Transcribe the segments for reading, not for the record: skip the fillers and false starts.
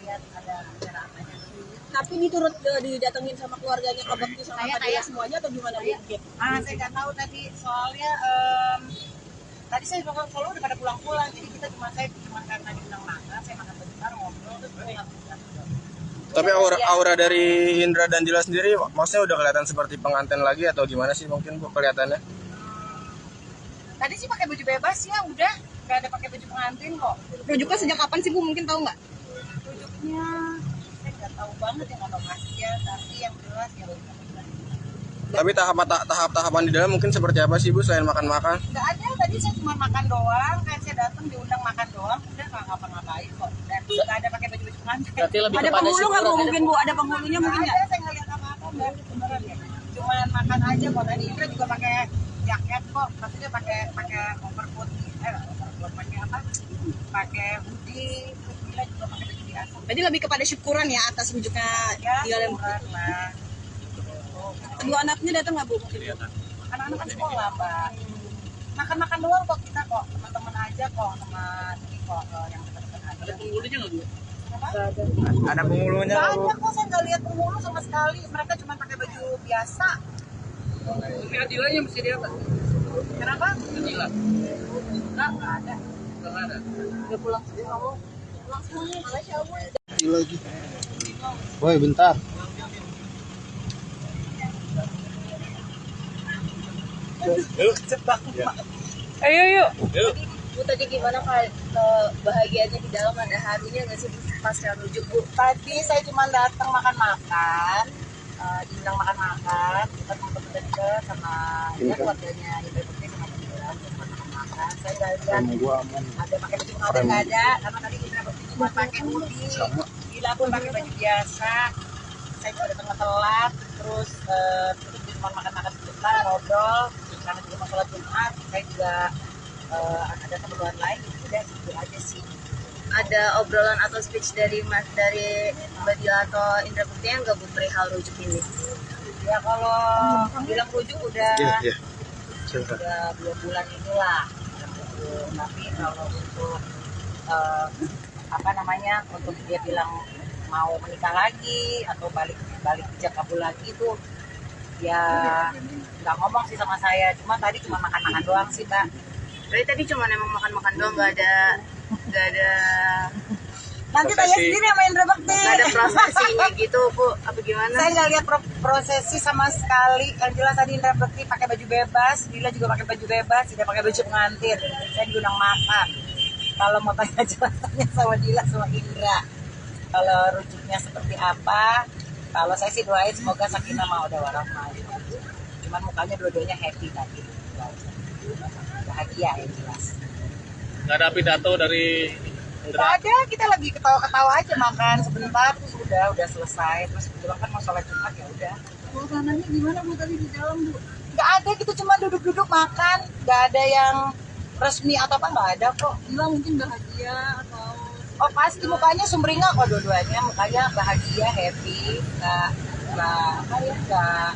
lihat ada acara apanya. Tapi ini turut didatengin sama keluarganya Kak Bekti sama Kak Dia semuanya atau gimana Bu? Saya nggak tahu tadi soalnya tadi saya kalau udah pada pulang-pulang, jadi saya cuma karena diundang makan, saya makan bentar ngobrol terus pulang. Tapi aura dari Indra dan Dila sendiri maksudnya udah kelihatan seperti pengantin lagi atau gimana sih mungkin Bu kelihatannya? Tadi sih pakai baju bebas ya, udah nggak ada pakai baju pengantin kok. Rujuknya sejak kapan sih Bu? Mungkin tahu nggak? Rujuknya saya nggak tahu banget ya, nggak tahu ya, tapi yang jelas ya udah. Tapi tahap-tahapan di dalam mungkin seperti apa sih Bu selain makan-makan? Nggak ada, tadi saya cuma makan doang, kayak saya datang diundang makan doang, udah nggak ngapa-ngapain kok. Dan nggak ada pakai baju pengantin. Ada penghulu nggak Bu? Mungkin Bu ada penghulunya mungkin nggak? Ada, saya nggak lihat apa-apa Mbak, beneran ya. Cuma makan aja kok. Tadi Indra juga pakai jaket kok, maksudnya pakai overcoat, pakai apa? Pakai hoodie, terus Dila juga pakai baju biasa. Jadi lebih kepada syukuran ya atas rujuknya Ya, Dia yang syukuran lah. kedua anaknya datang nggak Bu? Anak-anak kan sekolah Mbak. Makan-makan doang kok kita kok, teman-teman aja kok, sama ini kok yang dekat-dekat aja. Ada penghulunya nggak Bu? Ada penghulunya Nggak Bu? ada kok, saya nggak lihat penghulu sama sekali. Mereka cuma pakai baju biasa. Ini Adilanya mesti di atas. Kenapa? Adila. Nggak ada. Nggak ada. Udah pulang semua kamu? Pulang semuanya? Malaysia Bu. Lagi. Woi, bentar. Ayo yuk. Bu tadi gimana bahagianya di dalam, ada harunya nggak sih pas rujuk Bu? Tadi saya cuma datang makan-makan, diundang makan-makan, kita teman-teman dekat sama ya keluarganya Indra Bekti sama teman cuma makan-makan. Saya nggak lihat ada pakai baju pengantin, nggak ada, karena tadi Indra Bekti cuma pakai hoodie, Dila pun pakai baju biasa. Saya juga datang telat, terus cuma makan-makan sebentar, ngobrol, karena juga mau sholat Jumat. Saya juga ada keperluan lain, udah gitu aja sih. Ada obrolan atau speech dari Mbak Dila atau Indra Bekti yang nggak Bu perihal rujuk ini? Ya kalau bilang rujuk udah Iya. udah 2 bulan inilah. Tapi kalau untuk untuk dia bilang mau menikah lagi atau balik kerja kabul lagi itu ya nggak ngomong sih sama saya. Cuma tadi cuma makan-makan doang sih Mbak. Berarti tadi cuma emang makan-makan doang, nggak ada Nanti tanya sendiri sama Indra Bekti. nggak ada prosesinya gitu Bu, apa gimana? Saya nggak lihat prosesi sama sekali. Yang jelas tadi Indra Bekti pakai baju bebas, Dila juga pakai baju bebas, tidak pakai baju pengantin. Saya diundang makan. Kalau mau tanya jelas tanya sama Dila sama Indra. Kalau rujuknya seperti apa? Kalau saya sih doain semoga sakinah mawaddah warahmah. Cuman mukanya dua-duanya happy tadi. Bahagia yang jelas. Nggak ada pidato dari Nggak Indra. ada, kita lagi ketawa-ketawa aja makan sebentar, terus udah selesai. Terus kebetulan kan mau sholat Jumat ya udah. Suasananya gimana Bu tadi di dalam Bu? Nggak ada, kita cuma duduk-duduk makan, nggak ada yang resmi atau apa, nggak ada kok. Dila mungkin bahagia atau Oh pasti mukanya sumringah kok dua-duanya, mukanya bahagia, happy, nggak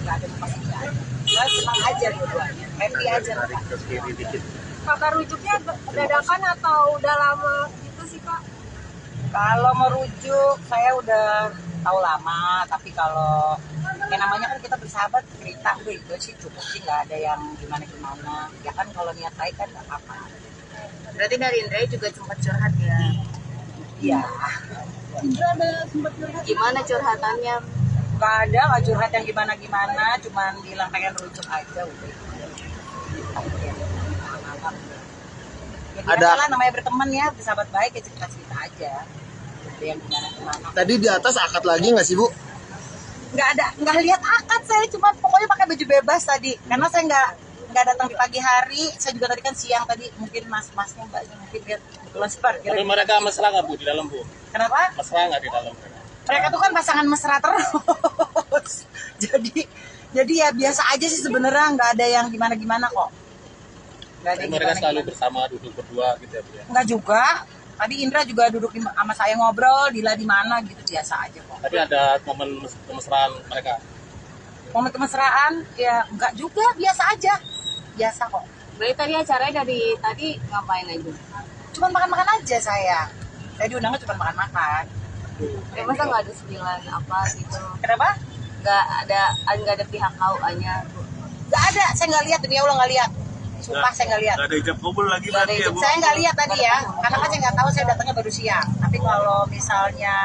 ada muka sedih aja. Nggak, senang aja dua-duanya, happy aja lah. Kakak rujuknya dadakan atau udah lama gitu sih Kak? Kalau merujuk saya udah tahu lama, tapi kalau namanya kan kita bersahabat cerita udah itu sih cukup sih, nggak ada yang gimana-gimana. Ya kan kalau niat baik kan nggak apa-apa. Berarti dari Indra juga sempat curhat ya? Iya. Indra ada sempat curhat? Gimana curhatannya? Nggak ada, nggak curhat yang gimana-gimana, cuman bilang pengen rujuk aja udah. Ya biasalah namanya berteman ya, bersahabat baik ya cerita-cerita aja. Ada yang gimana-gimana. Tadi di atas akad lagi nggak sih Bu? Nggak lihat akad saya, cuma pokoknya pakai baju bebas tadi. Karena saya nggak datang di pagi hari, saya juga tadi kan siang tadi, mungkin mas-masnya mbaknya mungkin lihat kebetulan separkir. Tapi mereka mesra nggak Bu di dalam Bu? Kenapa? Mesra nggak di dalam? Mereka tuh kan pasangan mesra terus. jadi ya biasa aja sih sebenarnya, nggak ada yang gimana-gimana kok. Nggak ada Tapi yang mereka selalu gimana-gimana. bersama, duduk berdua gitu ya Bu ya? Nggak juga. Tadi Indra juga duduk sama saya ngobrol, Dila di mana gitu, biasa aja kok. Tapi ada momen kemesraan mereka? Momen kemesraan ya nggak juga, biasa aja. Biasa kok. Berarti tadi acaranya dari tadi ngapain aja? Cuman makan-makan aja saya. Saya diundangnya cuma makan-makan. Ya masa nggak ada 9 apa gitu? Kenapa? Nggak ada pihak KUA-nya. Nggak ada, saya nggak lihat, demi Allah nggak lihat. Sumpah saya nggak lihat. Nggak ada ijab kabul lagi Nggak ada berarti ya ijab. Bu? Saya nggak lihat tadi ya, karena kan saya nggak tahu, saya datangnya baru siang. Tapi kalau misalnya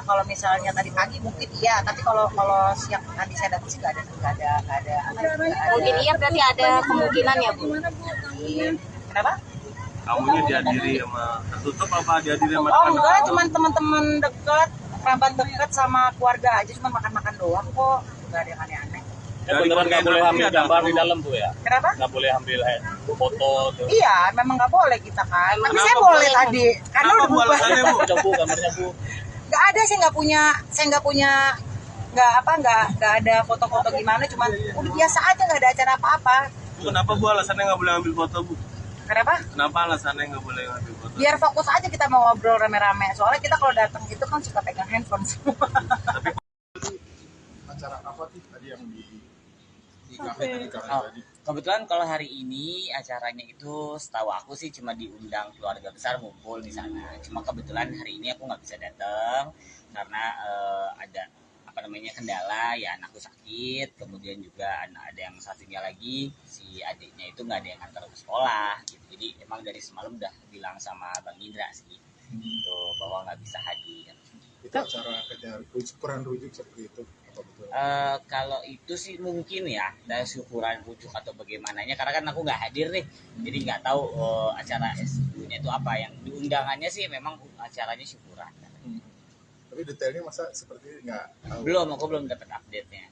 kalau misalnya tadi pagi mungkin iya, tapi kalau siang tadi saya datang sih nggak ada. Mungkin iya berarti ada kemungkinan ya Bu. Kenapa? Kamunya dihadiri sama tertutup apa dihadiri sama Oh enggak, cuma teman-teman dekat, kerabat dekat sama keluarga aja, cuma makan-makan doang kok, nggak ada yang aneh-aneh. Ya, beneran nggak boleh ambil gambar di dalam Bu ya? Kenapa? Nggak boleh ambil foto tuh. Iya, memang nggak boleh kita kan. Tapi saya boleh tadi, karena udah Bu berubah. alasannya Bu? Coba Bu gambarnya Bu. Nggak ada, saya nggak ada foto-foto gimana, cuma udah biasa aja, nggak ada acara apa-apa. Kenapa Bu alasannya nggak boleh ambil foto Bu? Kenapa? Kenapa alasannya nggak boleh ambil foto? Biar fokus aja kita mau ngobrol rame-rame. Soalnya kita kalau datang itu kan suka pegang handphone semua. Acara apa sih tadi yang di Oke. tadi? Kebetulan kalau hari ini acaranya itu setahu aku sih cuma diundang keluarga besar ngumpul di sana. Cuma kebetulan hari ini aku nggak bisa datang karena ada kendala ya, anakku sakit, kemudian juga ada yang satunya lagi si adiknya itu nggak ada yang antar ke sekolah gitu. Jadi emang dari semalam udah bilang sama Bang Indra sih gitu bahwa nggak bisa hadir. Itu acara syukuran rujuk seperti itu apa betul? Kalau itu sih mungkin ya dari syukuran rujuk atau bagaimananya, karena kan aku nggak hadir nih, jadi nggak tahu acara SU-nya itu apa. Yang diundangannya sih memang acaranya syukuran. Tapi detailnya masa seperti nggak tahu? Aku belum dapat update-nya.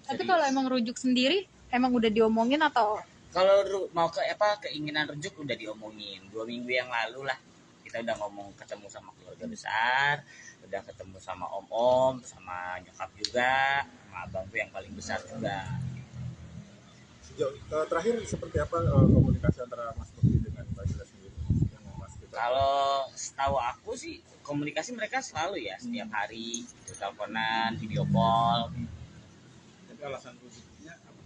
Tapi kalau emang rujuk sendiri, emang udah diomongin atau? Kalau mau keinginan rujuk udah diomongin 2 minggu yang lalu lah. Kita udah ngomong ketemu sama keluarga besar, udah ketemu sama om-om, sama nyokap juga, sama abangku yang paling besar juga. Sejauh terakhir seperti apa komunikasi antara Mas Bukti dengan Mbak Jila sendiri yang Mas kita? Kalau setahu aku sih komunikasi mereka selalu ya, setiap hari gitu, teleponan, video call. Jadi alasan rujuknya apa?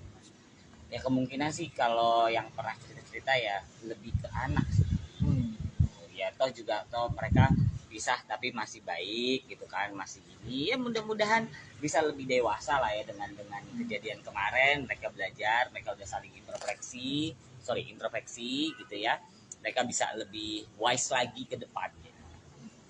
Ya kemungkinan sih kalau yang pernah cerita-cerita ya lebih ke anak sih. Ya toh mereka pisah tapi masih baik gitu kan, masih gini. Ya mudah-mudahan bisa lebih dewasa lah ya dengan kejadian kemarin. Mereka belajar, mereka udah saling introspeksi gitu ya. Mereka bisa lebih wise lagi ke depannya.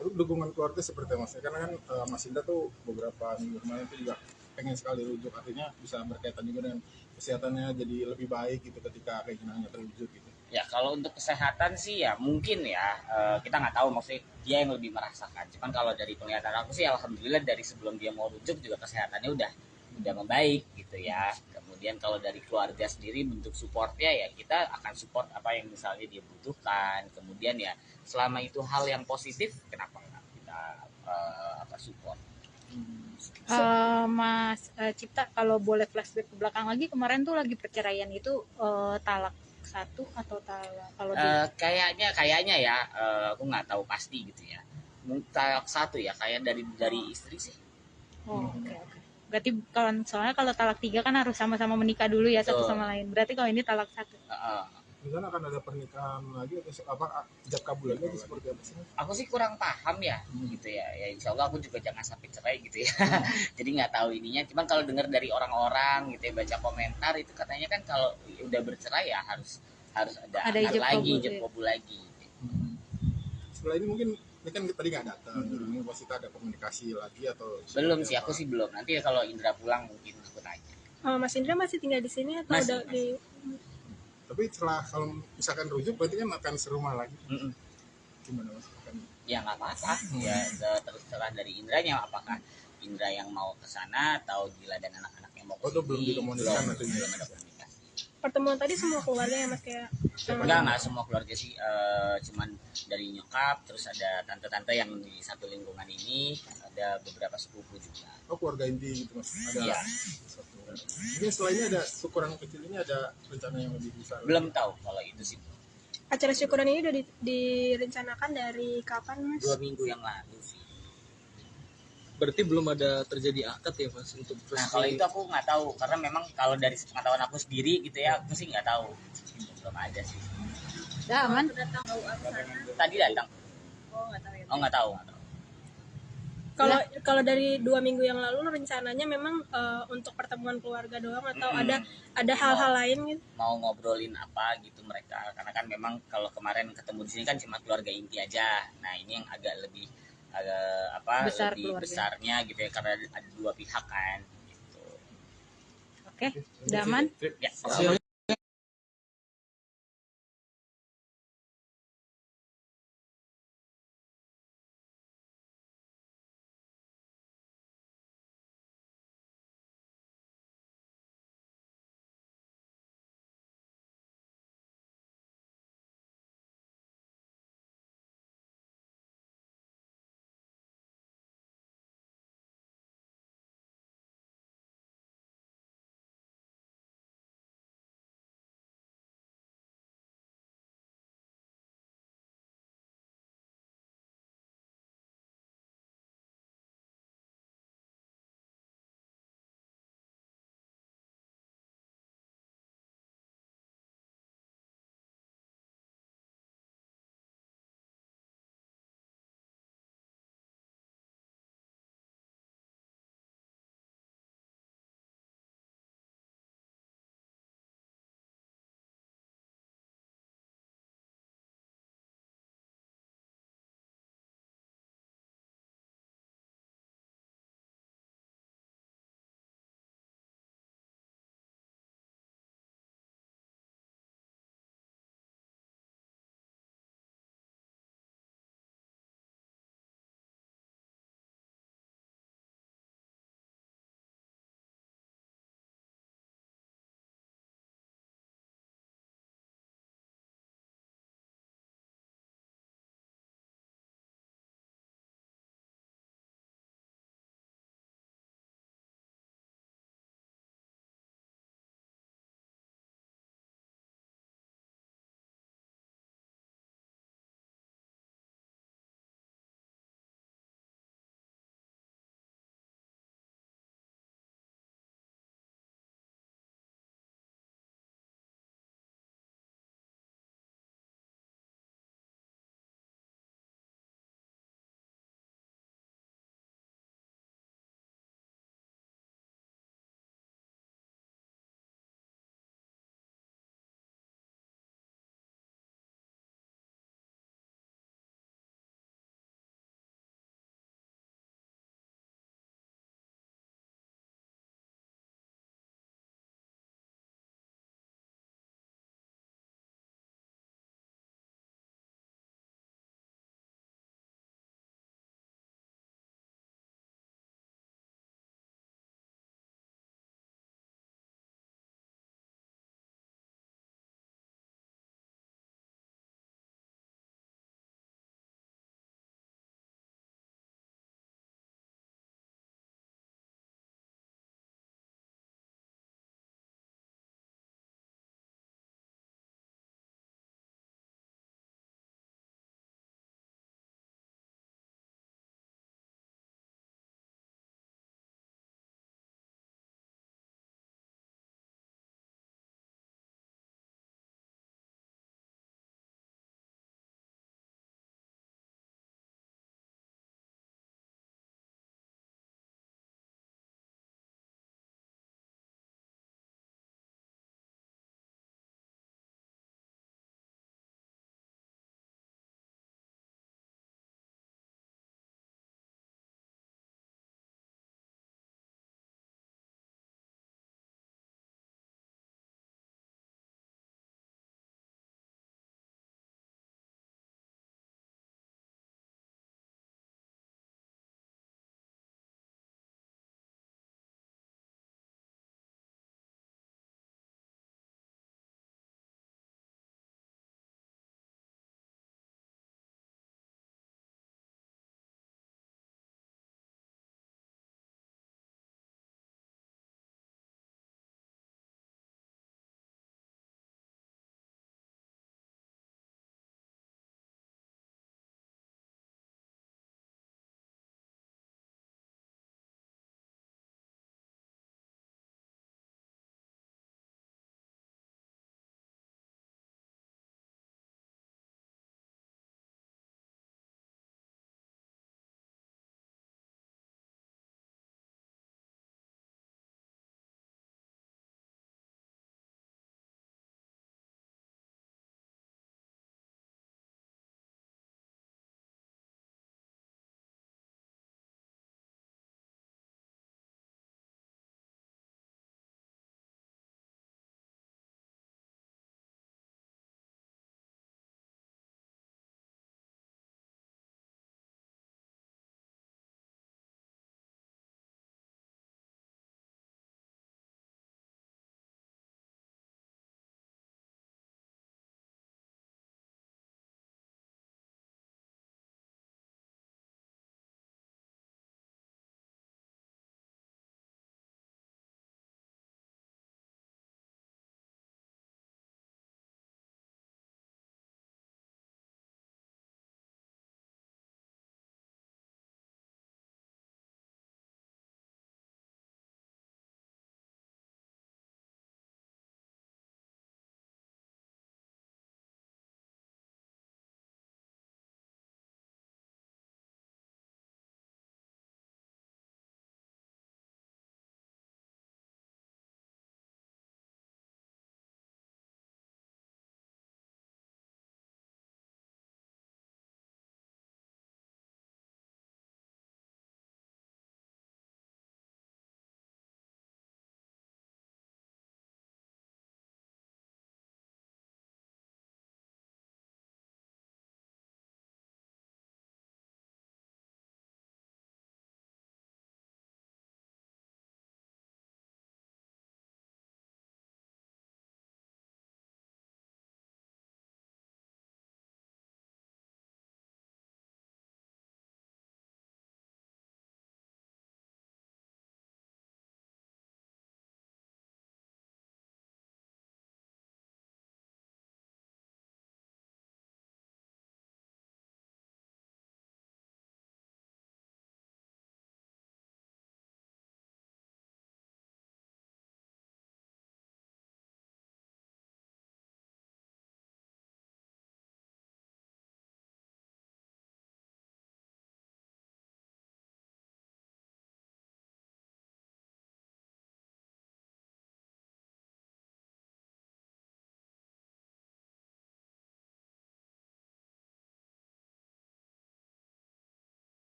Lalu dukungan keluarga seperti apa, Mas? Karena kan Mas Indra tuh beberapa minggu kemarin itu juga pengen sekali rujuk, artinya bisa berkaitan juga dengan kesehatannya jadi lebih baik gitu ketika keinginannya terwujud gitu. Ya kalau untuk kesehatan sih ya mungkin ya kita nggak tahu, maksudnya dia yang lebih merasakan. Cuman kalau dari penglihatan aku sih alhamdulillah dari sebelum dia mau rujuk juga kesehatannya udah membaik gitu ya. Kemudian kalau dari keluarga sendiri bentuk supportnya ya kita akan support apa yang misalnya dia butuhkan. Kemudian ya selama itu hal yang positif kenapa nggak kita support. Mas Cipta, kalau boleh flashback ke belakang lagi, kemarin tuh lagi perceraian itu talak 1 atau talak kalau kayaknya ya aku nggak tahu pasti gitu ya. Talak 1 ya kayak dari istri sih. Oke. Berarti soalnya kalau talak 3 kan harus sama-sama menikah dulu ya satu sama lain. Berarti kalau ini talak 1. Di sana akan ada pernikahan lagi atau apa ijab kabul lagi atau seperti apa sih? Aku sih kurang paham ya gitu ya. Ya insya Allah aku juga jangan sampai cerai gitu ya. Jadi nggak tahu ininya. Cuman kalau dengar dari orang-orang gitu ya, baca komentar itu katanya kan kalau udah bercerai ya harus ada ijab lagi kabul, ijab ya. kabul lagi. Setelah ini mungkin ini kan tadi nggak datang, jadi mungkin pasti ada komunikasi lagi atau Belum seperti sih, apa? aku sih belum. Nanti kalau Indra pulang mungkin aku tanya. Mas Indra masih tinggal di sini atau Masih, udah di? Tapi setelah kalau misalkan rujuk berarti kan akan serumah lagi. Mm-mm. Gimana Mas? Ya nggak apa-apa. Ya terserah dari Indranya, apakah Indra yang mau ke sana atau Gila dan anak-anak yang mau ke Itu belum dikomunikasikan belum, nantinya. belum ada komunikasi. Pertemuan tadi semua keluarga ya Mas, kayak Enggak semua keluarga sih, cuman dari nyokap, terus ada tante-tante yang di satu lingkungan ini, ada beberapa sepupu juga. Oh keluarga inti gitu Mas? Ada Iya. satu. Mungkin setelah ini ada syukuran kecil ini ada rencana yang lebih besar. Belum tahu kalau itu sih. acara syukuran ini udah direncanakan dari kapan Mas? 2 minggu yang lalu sih. Berarti belum ada terjadi akad ya Mas untuk Nah kalau itu aku nggak tahu, karena memang kalau dari pengetahuan aku sendiri gitu ya, aku sih nggak tahu. Belum ada sih. Udah aman? Tadi datang. nggak tahu ya. Oh nggak tahu. Kalau dari 2 minggu yang lalu rencananya memang untuk pertemuan keluarga doang atau ada hal-hal lain gitu? Mau ngobrolin apa gitu mereka, karena kan memang kalau kemarin ketemu di sini kan cuma keluarga inti aja. Nah ini yang agak lebih Besar lebih keluarga. besarnya gitu ya, karena ada 2 pihak kan gitu. Oke, udah aman? Ya.